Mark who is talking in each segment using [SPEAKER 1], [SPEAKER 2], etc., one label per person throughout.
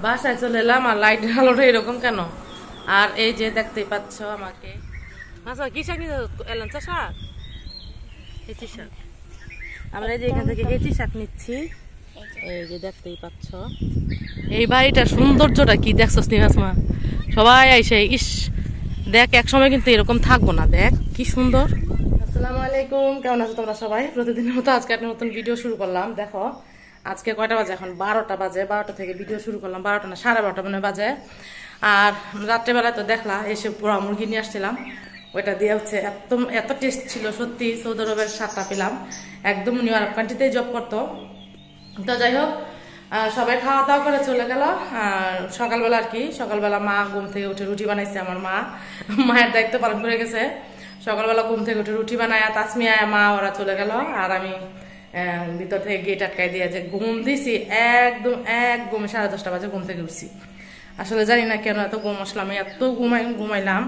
[SPEAKER 1] বাসায় চলে এলাম আর লাইটের আলোটা এরকম কেন? আর এই যে দেখতেই পাচ্ছ আমাকে। আচ্ছা কি শাক নিতে এলেন? শাক, হেঁচি শাক। আমরা এই যে এখান থেকে হেঁচি শাক নিচ্ছি। এই যে দেখতেই পাচ্ছ এই বাড়িটার সৌন্দর্যটা কি দেখছস নি আসমা? সবাই আইসে ইস দেখ, এক সময় কিন্তু এরকম থাকবো না। দেখ কি সুন্দর। আসসালামু আলাইকুম, কেমন আছো তোমরা সবাই? প্রতিদিনের মতো আজকে একটা নতুন ভিডিও শুরু করলাম। দেখো আজকে কয়টা বাজে? এখন 12টা বাজে। 12টা থেকে ভিডিও শুরু করলাম, 12টা না 12:30 মনে বাজে। আর রাত্রেবেলায় তো দেখলা এসে পুরো মুরগি নিয়ে আসছিলাম, ওইটা দিয়ে হচ্ছে এত টেস্ট ছিল সত্যি। সৌদি আরবের স্বাদটা পেলাম, একদম নিউ আরব কান্ট্রিতেই জব করতো। তো যাই হোক, সবাই খাওয়া দাওয়া করে চলে গেল। আর সকালবেলা আর কি, সকালবেলা মা ঘুম থেকে উঠে রুটি বানাইছে। আমার মা মায়ের দায়িত্ব পালন করে গেছে। সকালবেলা ঘুম থেকে উঠে রুটি বানায় তাসমিয়া মা ওরা চলে গেল। আর আমি ভিতর থেকে গেট আটকাই দিয়ে যে ঘুম দিছি, একদম এক ঘুমে 10:30 বাজে ঘুম থেকে উঠছি। আসলে জানি না কেন এত ঘুম আসলাম, এত ঘুমাইলাম।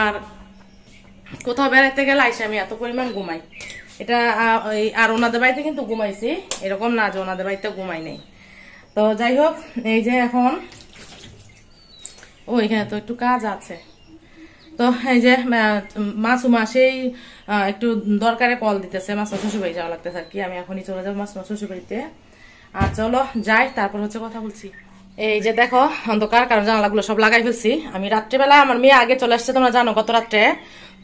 [SPEAKER 1] আর কোথাও বেড়াইতে গেলে আইসে আমি এত পরিমাণ ঘুমাই। এটা আর ওনাদের বাড়িতে কিন্তু ঘুমাইছি, এরকম না যে ওনাদের বাড়িতে ঘুমাই নেই। তো যাই হোক, এই যে এখন এখানে তো একটু কাজ আছে। তো এই যে মাসুমা সেই একটু দরকারে কল দিতেছে, মাসুমা শ্বশুরবাড়ি যাওয়া লাগতেছে আর কি। আমি এখনই চলে যাবো মাসুমা শ্বশুরবাড়িতে। আর চলো যাই, তারপর হচ্ছে কথা বলছি। এই যে দেখো অন্ধকার, কারণ জানালাগুলো সব লাগাই ফেলছি। আমি রাত্রেবেলা, আমার মেয়ে আগে চলে আসছে তোমরা জানো গত রাত্রে।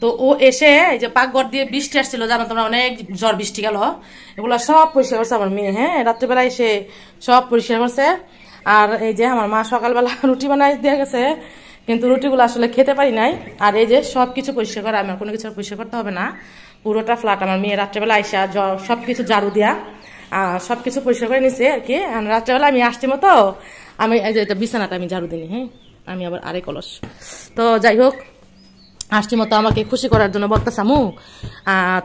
[SPEAKER 1] তো ও এসে এই যে পাকঘর দিয়ে বৃষ্টি আসছিল, জানো তোমরা, অনেক ঝড় বৃষ্টি গেল, এগুলো সব পরিষ্কার করছে আমার মেয়ে। হ্যাঁ, রাত্রেবেলা এসে সব পরিষ্কার করছে। আর এই যে আমার মা সকালবেলা রুটি বানাই দিয়ে গেছে, কিন্তু রুটিগুলো আসলে খেতে পারি নাই। আর এই যে সবকিছু পরিষ্কার করা, আমার কোনো কিছু পরিষ্কার করতে হবে না, পুরোটা ফ্ল্যাট আমার মেয়ে রাত্রেবেলা আইসা সবকিছু ঝাড়ু দিয়া সবকিছু পরিষ্কার করে নিছে আর কি। রাত্রেবেলা আমি আসছি মতো আমি এই যে বিছানাটা আমি ঝাড়ু দিনি। হ্যাঁ, আমি আবার আরেক কলস। তো যাই হোক, আসছি মতো আমাকে খুশি করার জন্য বলতেছে, আমু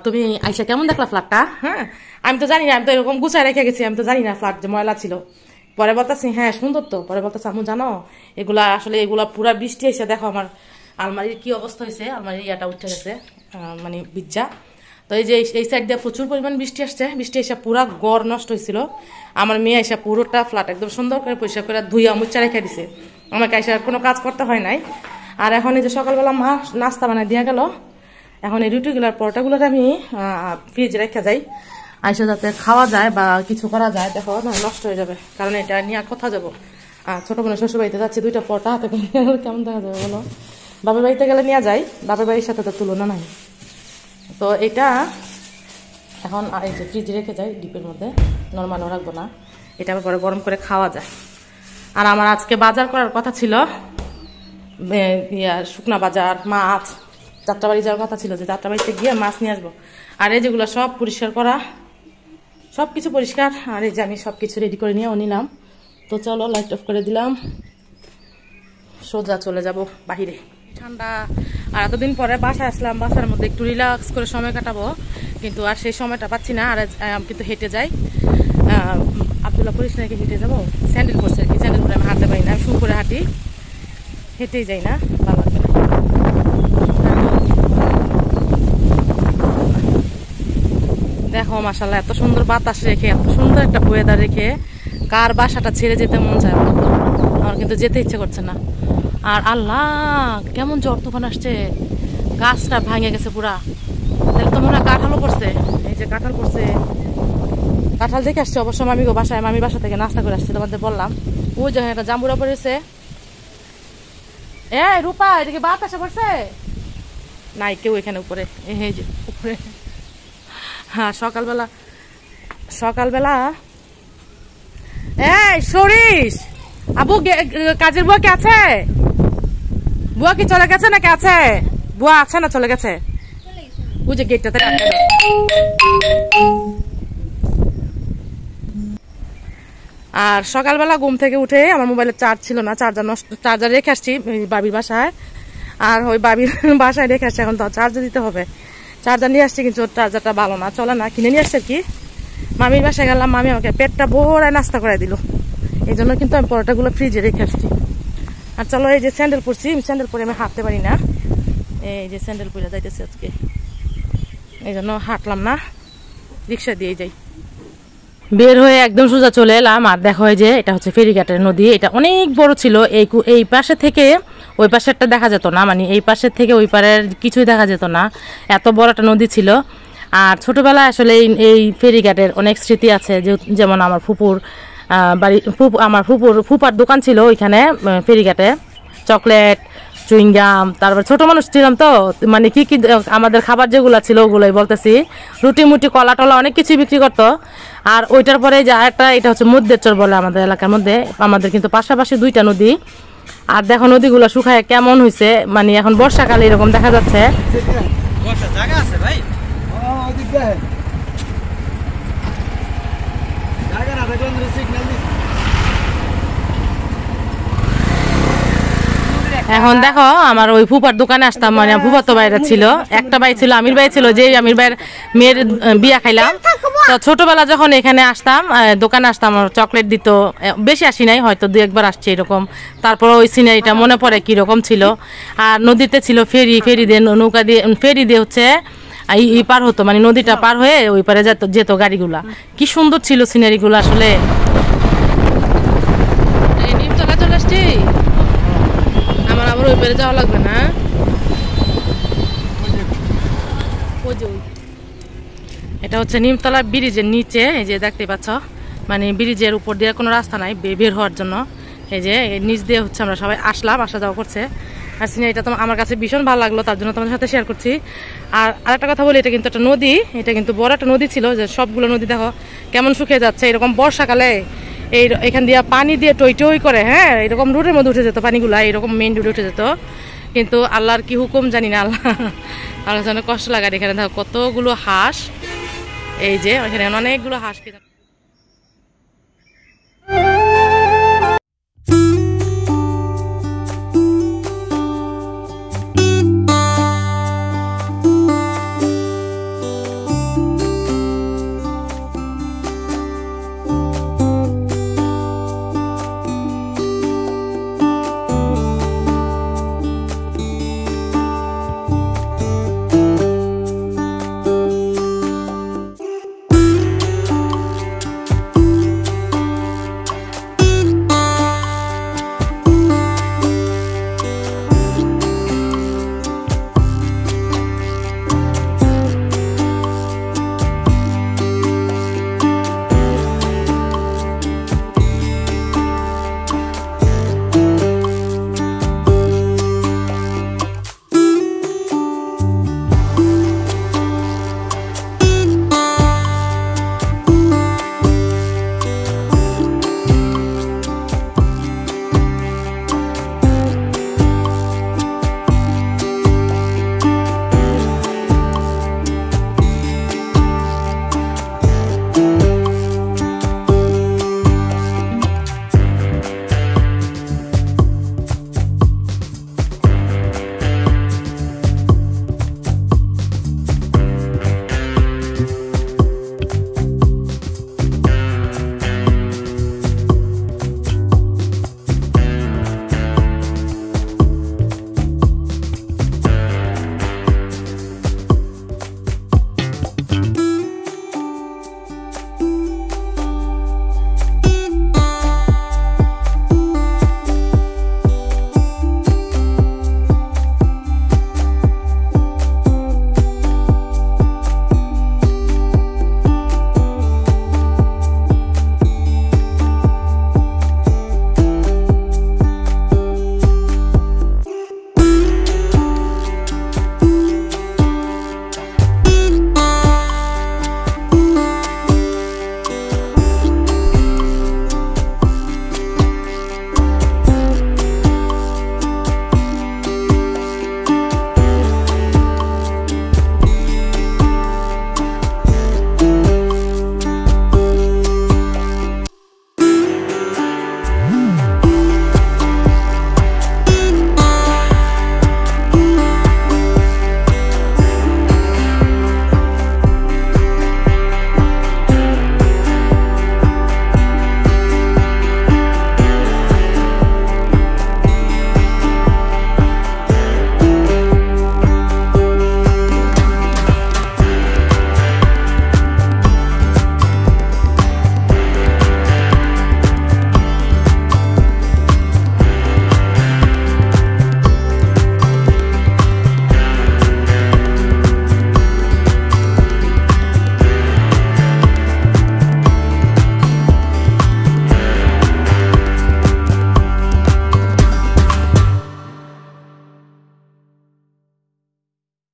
[SPEAKER 1] তুমি আইসা কেমন দেখলা ফ্ল্যাটটা? হ্যাঁ, আমি তো জানি না, আমি তো এরকম গুছাই রেখে গেছি, আমি তো জানি না ফ্ল্যাট যে ময়লা ছিল। পরে বলতেছি হ্যাঁ সুন্দর তো। পরে বলতেছে আমু জানো এগুলা আসলে পুরা বৃষ্টি এসে দেখো আমার আলমারির কি অবস্থা হয়েছে, আলমারির ইয়াটা উঠে গেছে, মানে বিজ্জা। তো এই যে এই সাইড দিয়ে প্রচুর পরিমাণ বৃষ্টি আসছে, বৃষ্টি এসে পুরা গড় নষ্ট হয়েছিল। আমার মেয়ে এসে পুরোটা ফ্ল্যাট একদম সুন্দর করে পরিষ্কার করে ধুইয়া মুচ্চা রেখে দিছে, আমাকে এসে কোনো কাজ করতে হয় নাই। আর এখন এই যে সকালবেলা মা নাস্তা বানাই দিয়ে গেল। এখন এই রুটিগুলার পরোটাগুলোর আমি ফ্রিজে রেখে যাই, আইসা যাতে খাওয়া যায় বা কিছু করা যায়। দেখো না নষ্ট হয়ে যাবে, কারণ এটা নিয়ে আর কোথাও যাবো। ছোট বোনের শ্বশুর বাড়িতে যাচ্ছি, 2টা পরোটা হাতে কেমন দেখা যাবে বলো? বাপের বাড়িতে গেলে নিয়ে যাই, বাপের বাড়ির সাথে তো তুলনা নাই। তো এটা এখন এই যে ফ্রিজে রেখে যাই ডিপের মধ্যে, নর্মালও রাখবো না, এটা পরে গরম করে খাওয়া যায়। আর আমার আজকে বাজার করার কথা ছিল, শুকনা বাজার, মাছ, যাত্রাবাড়ি যাওয়ার কথা ছিল, যে যাত্রাবাড়িতে গিয়ে মাছ নিয়ে আসবো। আর এই যেগুলো সব পরিষ্কার করা, সব কিছু পরিষ্কার। আর এই যে আমি সব কিছু রেডি করে নিয়েও নিলাম। তো চলো লাইট অফ করে দিলাম, সোজা চলে যাব বাহিরে। ঠান্ডা, আর এতদিন পরে বাসায় আসলাম, বাসার মধ্যে একটু রিল্যাক্স করে সময় কাটাবো, কিন্তু আর সেই সময়টা পাচ্ছি না। আর কিন্তু হেঁটে যাই, আব্দুল্লাহ পরিস নাকি হেঁটে যাবো, স্যান্ডেল পরছে আর কি, স্যান্ডেল পরে আমি হাঁটতে পারি না, আমি শু করে হাঁটি, হেঁটেই যাই না, ভালো লাগবে না। দেখো মাশাআল্লাহ এত সুন্দর বাতাস রেখে, এত সুন্দর একটা ওয়েদার রেখে কার বাসাটা ছেড়ে যেতে মন চায়? আমার কিন্তু যেতে ইচ্ছে করছে না। আর আল্লাহ কেমন ঝড় তুফান আসছে, গাছটা ভাঙে গেছে পুরা। তাহলে তো মনে হয় কাঁঠালও পড়ছে, এই যে কাঁঠাল পড়ছে, কাঁঠাল দেখে আসছে অবশ্য মামিগো বাসায়, মামি বাসা থেকে নাস্তা করে আসছে, তোমাদের বললাম। ওই যে একটা জাম্বুরা পড়েছে। রূপা এদিকে বাতাসে পড়ছে নাই কেউ এখানে উপরে, এই যে উপরে। হ্যাঁ সকালবেলা সরিস আবু, কাজের বুয়া কি আছে? বুয়া কি চলে গেছে নাকি আছে? বুয়া আছে না চলে গেছে? ওই যে গেটটাতে। আর সকালবেলা ঘুম থেকে উঠে আমার মোবাইলের চার্জ ছিল না, চার্জার রেখে আসছি বাবির বাসায়। আর ওই বাবির বাসায় রেখে আসছি, এখন তো চার্জার দিতে হবে। চার্জার নিয়ে আসছি, কিন্তু চার্জারটা ভালো না, চলে না, কিনে নিয়ে আসছে কি। মামির বাসায় গেলাম, মামি আমাকে পেটটা ভরে নাস্তা করে দিল, এই জন্য কিন্তু আমি পরোটাগুলো ফ্রিজে রেখে আসছি। আর চলো এই যে স্যান্ডেল পরছি, স্যান্ডেল পরে আমি হাঁটতে পারি না, এই যে স্যান্ডেল পরে যাইতেছি আজকে, এই জন্য হাঁটলাম না, রিক্সা দিয়ে যাই। বের হয়ে একদম সোজা চলে এলাম। আর দেখো যে এটা হচ্ছে ফেরিঘাটের নদী, এটা অনেক বড় ছিল। এই পাশে থেকে ওই পাশেরটা দেখা যেত না, মানে এই পাশের থেকে ওই পারের কিছুই দেখা যেত না, এত বড় একটা নদী ছিল। আর ছোটোবেলায় আসলে এই ফেরিঘাটের অনেক স্মৃতি আছে, যেমন আমার ফুপুর বাড়ি, আমার ফুপার দোকান ছিল ওইখানে ফেরিঘাটে, চকলেট, চুইংগাম, তারপর ছোট মানুষ ছিলাম তো, মানে কি কি আমাদের খাবার যেগুলো ছিল ওগুলোই বলতেছি, রুটি মুটি কলা টলা অনেক কিছুই বিক্রি করতো। আর ওইটার পরে যে একটা, এটা হচ্ছে মধ্যের চর বলে আমাদের এলাকার মধ্যে। আমাদের কিন্তু পাশাপাশি দুইটা নদী। আর দেখো নদীগুলো শুকায় কেমন হয়েছে, মানে এখন বর্ষাকালে এরকম দেখা যাচ্ছে। এখন দেখো আমার ওই ফুপার দোকানে আসতাম, মানে ফুপার তো বাইরে ছিল, একটা ভাই ছিল, আমির ভাই ছিল, যে আমির ভাইয়ের মেয়ের বিয়া খাইলাম। তো ছোটবেলা যখন এখানে আসতাম, দোকানে আসতাম, চকলেট দিত, বেশি আসি নাই, হয়তো দু একবার আসছি এরকম। তারপর ওই সিনারিটা মনে পড়ে কীরকম ছিল। আর নদীতে ছিল ফেরি দিয়ে, নৌকা দিয়ে, ফেরি দিয়ে হচ্ছে এই পার হতো, মানে নদীটা পার হয়ে ওই পারে যেত গাড়িগুলা। কি সুন্দর ছিল সিনারিগুলো আসলে। নিমতলা চলে আসছি, আমার আবার ওই পারে যাওয়া লাগবে না। এটা হচ্ছে নিমতলা ব্রিজের নিচে, এই যে দেখতে পাচ্ছ, মানে ব্রিজের উপর দিয়ে কোনো রাস্তা নাই বের হওয়ার জন্য। এই যে নিচ দিয়ে হচ্ছে আমরা সবাই আসলাম, আসা যাওয়া করছে। আর সিনারিটা তো আমার কাছে ভীষণ ভালো লাগলো, তার জন্য তোমাদের সাথে শেয়ার করছি। আর আরেকটা কথা বলি, এটা কিন্তু একটা নদী, এটা কিন্তু বড় একটা নদী ছিল, যে সবগুলো নদী দেখো কেমন শুকিয়ে যাচ্ছে। এরকম বর্ষাকালে এখান দিয়ে পানি দিয়ে টই টই করে, হ্যাঁ, এরকম রোডের মধ্যে উঠে যেত পানিগুলা, এরকম মেইন রোডে উঠে যেত। কিন্তু আল্লাহর কি হুকুম জানি না, আল্লাহ যেন কষ্ট লাগার। এখানে দেখো কতগুলো হাঁস, এই যে এখানে অনেকগুলো হাঁস।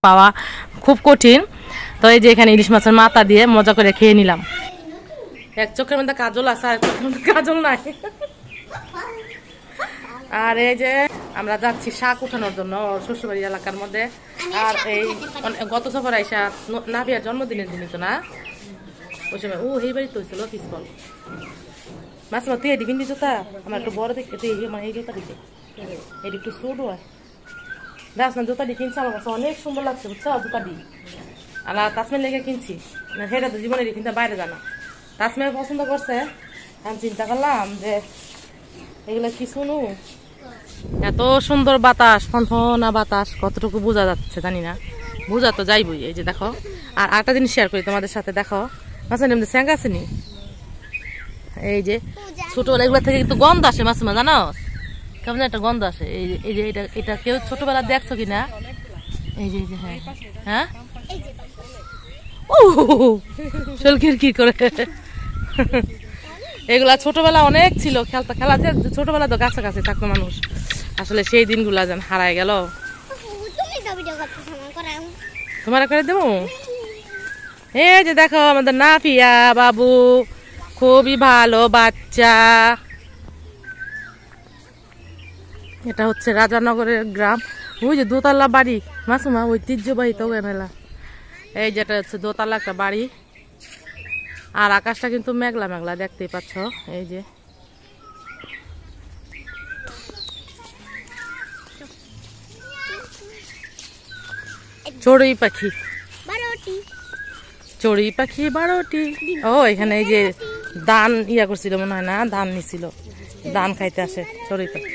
[SPEAKER 1] পাওয়া খুব কঠিন। তো এই যে এখানে ইলিশ মাছের মাথা দিয়ে মজা করে খেয়ে নিলাম। এক চোখের মধ্যে কাজল আছে আর চোখের মধ্যে কাজল নাই। আর এই যে আমরা যাচ্ছি শাক উঠানোর জন্য শ্বশুরবাড়ি এলাকার মধ্যে। আর এই গত সফর আইসা নাভিয়ার জন্মদিনের দিনই তো না ওই সময় এই বাড়ি তো হয়েছিল পিসবল মাছ তুই এটি কিনবি জোতা আমার একটু বড় দেখে এই জোতা দিকে এটি একটু ছোট হয় দাস না জোতা দিয়ে কিনছি আমার কাছে অনেক সুন্দর লাগছে বুঝছো জোতা দিয়ে আর তাসমের লেগে কিনছি সেটা তো জীবনে কিন্তু বাইরে জানা তাসমের পছন্দ করছে আমি চিন্তা করলাম যে এগুলা কি শুনু এত সুন্দর বাতাস ফনফনা বাতাস কতটুকু বোঝা যাচ্ছে জানি না বোঝা তো যাইবই। এই যে দেখো আর একটা জিনিস শেয়ার করি তোমাদের সাথে দেখো মাছের মধ্যে স্যাঙ্গা আসেনি এই যে ছোটবেলা এগুলা থেকে কিন্তু গন্ধ আসে মাছ মা জানো কেমন একটা গন্ধ আসে এই যে এটা কেউ ছোটবেলা দেখছো কিনা এই যে হ্যাঁ হ্যাঁ ও শোলকির কি করে এগুলা ছোটবেলা অনেক ছিল খেলা যে ছোটবেলা তো কাছাকাছি থাকতো মানুষ আসলে সেই দিনগুলা যেন হারায় গেল। তোমার করে দেবো এই যে দেখো আমাদের নাফিয়া বাবু খুবই ভালো বাচ্চা। এটা হচ্ছে রাজানগরের গ্রাম ওই যে দোতলা বাড়ি মাসুমা ঐতিহ্যবাহী তো মেলা এই যেটা হচ্ছে দোতলা একটা বাড়ি আর আকাশটা কিন্তু মেঘলা মেঘলা দেখতেই পাচ্ছ এই যে চড়ুই পাখি 12টি ও এখানে এই যে ধান ইয়া করছিল মনে হয় না ধান নিছিল ধান খাইতে আসে চড়ুই পাখি।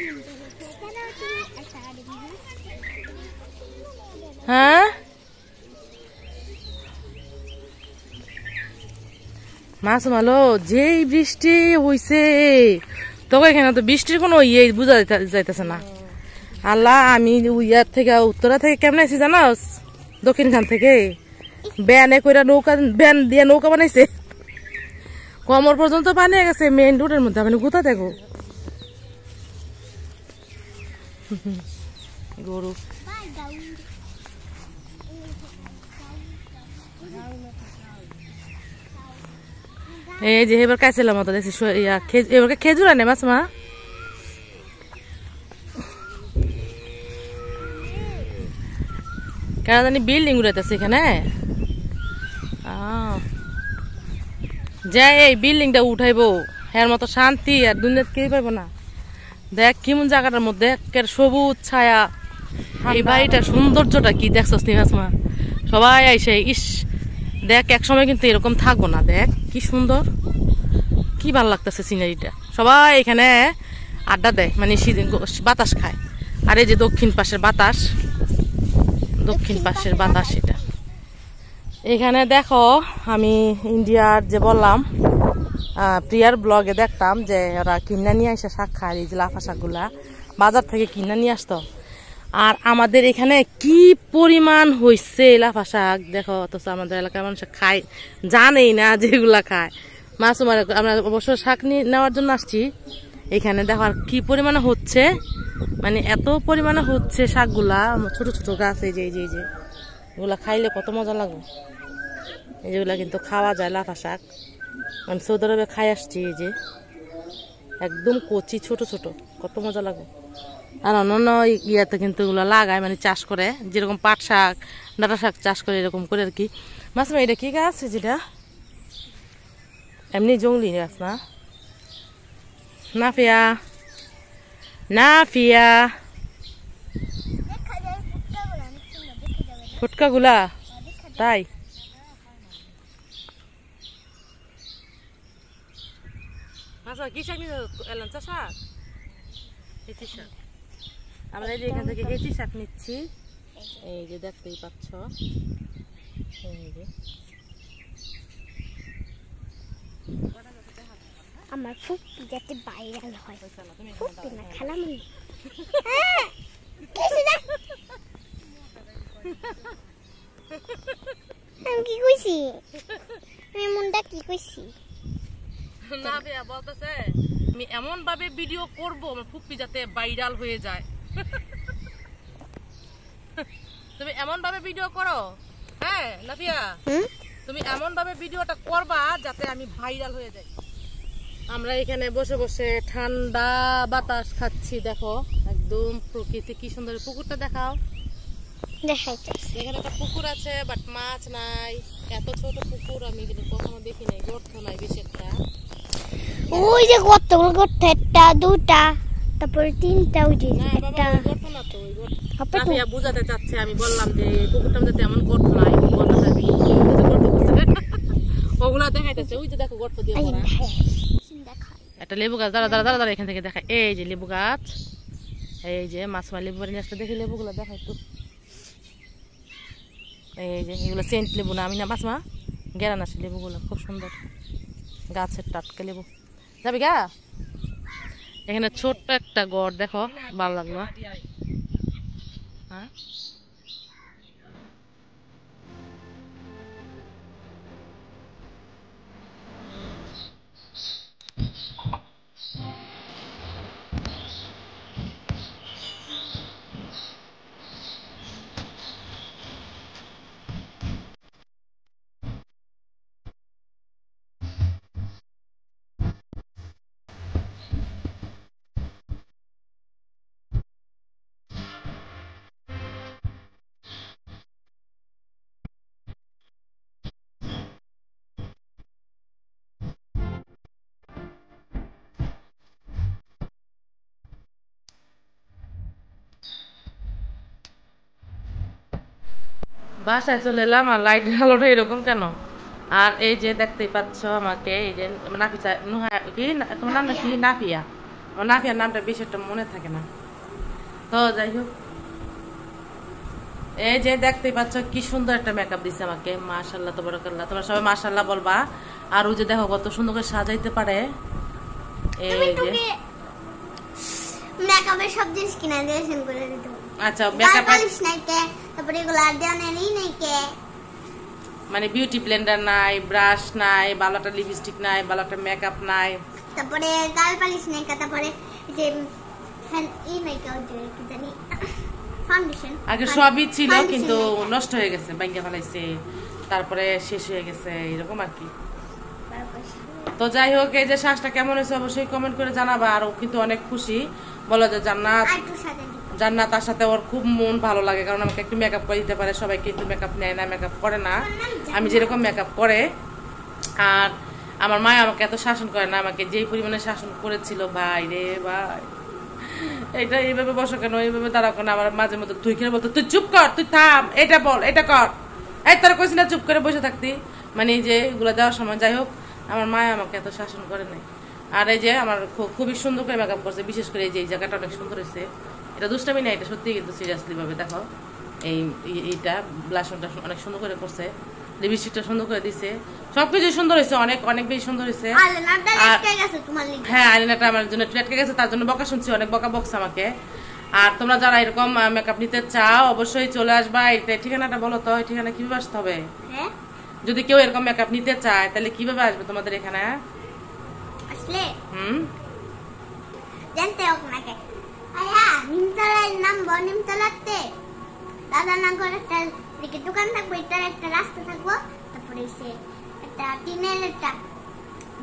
[SPEAKER 1] হ্যাঁ মাছ মালো যেই বৃষ্টি হইছে তখন এখানে তো বৃষ্টির কোনো ইয়ে বোঝা যাইতেছে না। আল্লাহ আমি ইয়ার থেকে উত্তরা থেকে কেমন আছি জানো দক্ষিণ খান থেকে ব্যানে কইরা ব্যান দিয়ে নৌকা বানাইছে কমর পর্যন্ত পানি গেছে মেইন রোডের মধ্যে মানে কোথা দেখো গরু এই যে এবার কাইছিলাম মতো দেখছি এবার খেজুর আনে মাছ মা কেন জানি বিল্ডিং উড়াইতেছে এখানে যাই এই বিল্ডিংটা উঠাইবো এর মতো শান্তি আর দুনিয়াতে কেউ পাইবো না। দেখ কেমন জায়গাটার মধ্যে সবুজ ছায়া এই বাড়িটার সৌন্দর্যটা কি দেখছস নি মাসমা সবাই আইসে ইস দেখ এক সময় কিন্তু এরকম থাকবো না দেখ কি সুন্দর কি ভালো লাগতেছে সিনারিটা সবাই এখানে আড্ডা দেয় মানে বাতাস খায়। আর এই যে দক্ষিণ পাশের বাতাস এটা এখানে দেখো আমি ইন্ডিয়ার যে বললাম প্রিয়ার ব্লগে দেখতাম যে ওরা কিনা নিয়ে আসে শাক খায় এই যে লাফা শাকগুলা বাজার থেকে কিনা নিয়ে আসতো আর আমাদের এখানে কি পরিমাণ হয়েছে লাফা শাক দেখো অথচ আমাদের এলাকার মানুষ খায় জানেই না যেগুলা খায় মাছ আমরা অবশ্য শাক নেওয়ার জন্য আসছি এখানে দেখো আর কি পরিমাণে হচ্ছে মানে এত পরিমাণে হচ্ছে শাকগুলা ছোট ছোট গাছ এই যে এগুলা খাইলে কত মজা লাগবে এইগুলা কিন্তু খাওয়া যায় লাফা শাক আমি সৌদি আরবে খাই আসছি এই যে একদম কচি ছোট ছোট কত মজা লাগে। আর অন্যান্য ইয়াতে কিন্তু এগুলো লাগায় মানে চাষ করে যেরকম পাট শাক ডাঁটা শাক চাষ করে এরকম করে আর কি। মাছ এটা কি গাছ যেটা এমনি জঙ্গলি গাছ না নাফিয়া ফুটকা গুলা তাই কি শাক এলাঞ্চা শাক এটি শাক আমরা এই যে এখান থেকে এটি শাক নিচ্ছি এই যে দেখতেই পাচ্ছ এই যে
[SPEAKER 2] আমার খুব যাতে ভাইরাল হয় খুব না খেলাম আমি কি কইছি আমি মুন্ডা কি কইছি
[SPEAKER 1] না ভাইয়া বলতেছে আমি এমন ভাবে ভিডিও করব আমার ফুপি যাতে ভাইরাল হয়ে যায় তুমি এমন ভাবে ভিডিও করো, হ্যাঁ নাফিয়া,
[SPEAKER 2] হুম
[SPEAKER 1] তুমি এমন ভাবে ভিডিওটা করবা যাতে আমি ভাইরাল হয়ে যাই। আমরা এখানে বসে বসে ঠান্ডা বাতাস খাচ্ছি, দেখো একদম প্রকৃতি কি সুন্দর। পুকুরটা দেখাও।
[SPEAKER 2] দেখাইতেছি।
[SPEAKER 1] এখানে একটা পুকুর আছে বাট মাছ নাই। এত ছোট পুকুর আমি কিন্তু কখনো দেখি নাই, গর্ত নাই বেশি একটা।
[SPEAKER 2] ওই যে কতগুলো গর্ত, একটা দুটা তারপরে তিনটা, ওই যে
[SPEAKER 1] না বাবা,
[SPEAKER 2] একটা
[SPEAKER 1] ওই গর্ত না তো, ওই গর্ত
[SPEAKER 2] হবে তো।
[SPEAKER 1] নাফিয়া বুঝাতে চাচ্ছে। আমি বললাম যে পুকুরটার মধ্যে তেমন গর্ত নাই, গর্ত থাকবে গর্ত করছে। ওগুলা দেখাইতেছে, ওই যে দেখো গর্ত দিয়ে ভরা। একটা লেবু গাছ, দাঁড়া দাঁড়া দাঁড়া দাঁড়া, এখান থেকে দেখা। এই যে লেবু গাছ, এই যে মাছমা লেবু বাড়ি আসলে দেখি লেবুগুলো দেখাই তো। এই যে এগুলো সেন্ট লেবু না, আমি না মাছমা গেরান আসে লেবুগুলো, খুব সুন্দর গাছের টাটকা লেবু। যাবি গা? এখানে ছোট্ট একটা গড় দেখো, ভালো লাগলো। হ্যাঁ বাসায় চলে এলাম, আর লাইটের আলোটা এরকম কেন? আর এই যে দেখতেই পাচ্ছ আমাকে, এই যে নাফিসা কি তোমার নাম কি? নাফিয়া। আমার নাফিয়ার নামটা বেশি একটা মনে থাকে না। তো যাই হোক, এই যে দেখতেই পাচ্ছ কি সুন্দর একটা মেকআপ দিছে আমাকে, মাশাআল্লাহ তাবারাকাল্লাহ। তোমরা সবাই মাশাআল্লাহ বলবা। আর ওই যে দেখো কত সুন্দর করে সাজাইতে পারে। এই যে
[SPEAKER 2] মেকআপের সব জিনিস কিনে দিয়েছেন করে দিতে।
[SPEAKER 1] আচ্ছা মেকআপ
[SPEAKER 2] পলিশ নাই কে, তারপরে এগুলো আর দেওয়া নেই কে,
[SPEAKER 1] মানে বিউটি ব্লেন্ডার নাই, ব্রাশ নাই, ভালো একটা লিপস্টিক নাই, ভালো একটা মেকআপ নাই,
[SPEAKER 2] তারপরে গাল পালিশ নাই কে, তারপরে যে ই নাই কে, ওই যে কি জানি ফাউন্ডেশন।
[SPEAKER 1] আগে সবই ছিল কিন্তু নষ্ট হয়ে গেছে, ভাঙিয়ে ফেলাইছে, তারপরে শেষ হয়ে গেছে, এরকম আর কি। তো যাই হোক, এই যে শ্বাসটা কেমন হয়েছে অবশ্যই কমেন্ট করে জানাবা। আর ও কিন্তু অনেক খুশি, বলো যে জান্নাত তার সাথে ওর খুব মন ভালো লাগে, কারণ আমাকে একটু মেকআপ করে দিতে পারে। সবাই কিন্তু মেকআপ নেয় না, মেকআপ করে না, আমি যেরকম মেকআপ করে। আর আমার মা আমাকে এত শাসন করে না, আমাকে যেই পরিমাণে শাসন করেছিল ভাই রে ভাই, এটা এইভাবে বসো কেন, এইভাবে দাঁড়াও কেন। আমার মাঝে মধ্যে তুই কেন বলতো, তুই চুপ কর, তুই থাম, এটা বল, এটা কর, এই তোরা কইছি না চুপ করে বসে থাকতি, মানে এই যে এগুলো দেওয়ার সময়। যাই হোক, আমার মা আমাকে এত শাসন করে নাই। আর এই যে আমার খুবই সুন্দর করে মেকআপ করছে, বিশেষ করে এই যে এই জায়গাটা অনেক সুন্দর হয়েছে। এটা দুষ্টামি না, এটা সত্যি কিন্তু সিরিয়াসলি ভাবে দেখো। এইটা ব্লাশনটা অনেক সুন্দর করে করছে, লিপস্টিকটা সুন্দর করে দিছে, সবকিছু সুন্দর হয়েছে, অনেক অনেক বেশি সুন্দর হয়েছে। হ্যাঁ, আইলাইনারটা আমার জন্য ট্রেটকে গেছে, তার জন্য বকা শুনছি, অনেক বকা বকছে আমাকে। আর তোমরা যারা এরকম মেকআপ নিতে চাও অবশ্যই চলে আসবা। এটা ঠিকানাটা বলো তো, এই ঠিকানা কিভাবে আসতে হবে? যদি কেউ এরকম মেকআপ নিতে চায় তাহলে কিভাবে আসবে তোমাদের এখানে
[SPEAKER 2] আসলে? জানতে হবে নাকি? নিমতলার নাম নিমতলাতে দাদানগর একটা দিকে দোকান থাকবে, এটার একটা রাস্তা থাকবো, তারপরে এসে একটা টিনের একটা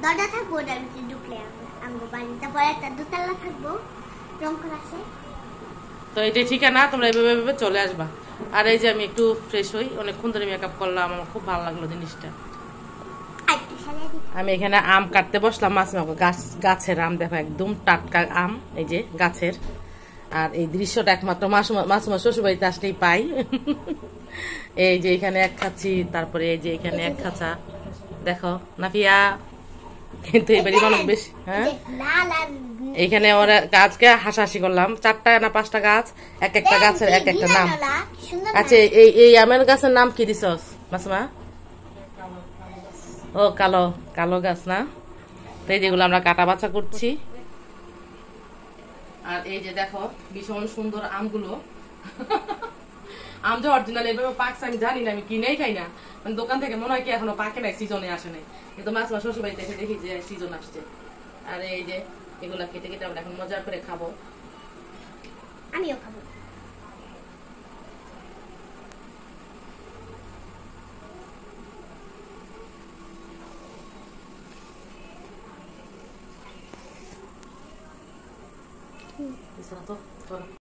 [SPEAKER 2] দরজা থাকবো, ওটার ভিতরে ঢুকলে আমগো বাড়ি, তারপরে একটা দোতলা থাকবো, রং করা আছে।
[SPEAKER 1] তো এটাই ঠিকানা, তোমরা এইভাবে চলে আসবা। আর এই যে আমি একটু ফ্রেশ হই, অনেকক্ষণ ধরে মেকআপ করলাম, আমার খুব ভালো লাগলো জিনিসটা। আমি এখানে আম কাটতে বসলাম, গাছের আম দেখো, একদম টাটকা আম, এই যে গাছের। আর এই দৃশ্যটা একমাত্র মাসুমা শ্বশুরবাড়িতে আসলেই পাই। এই যে এখানে এক খাচ্ছি, তারপরে এই যে এখানে এক খাঁচা, দেখো নাফিয়া, কিন্তু এবারই অনেক বেশি। হ্যাঁ, এইখানে ওরা গাছকে হাসাহাসি করলাম, 4টা না 5টা গাছ, এক একটা গাছের এক একটা নাম। আচ্ছা, এই আমের গাছের নাম কি দিছস মাসুমা? ও কালো কালো গাছ না? তো এই যেগুলো আমরা কাটা বাছা করছি। আর এই যে দেখো ভীষণ সুন্দর আমগুলো। আম যে অরিজিনাল এভাবে পাকছে আমি জানি না, আমি কিনেই খাই না, মানে দোকান থেকে মনে হয় কি এখনো পাকে নাই, সিজনে আসে নাই, কিন্তু মাসুমা শ্বশুর বাড়িতে এসে দেখি যে সিজন আসছে। আর এই যে এগুলা কেটে কেটে আমরা এখন মজা করে খাবো,
[SPEAKER 2] আমিও খাবো।
[SPEAKER 1] না তো করো।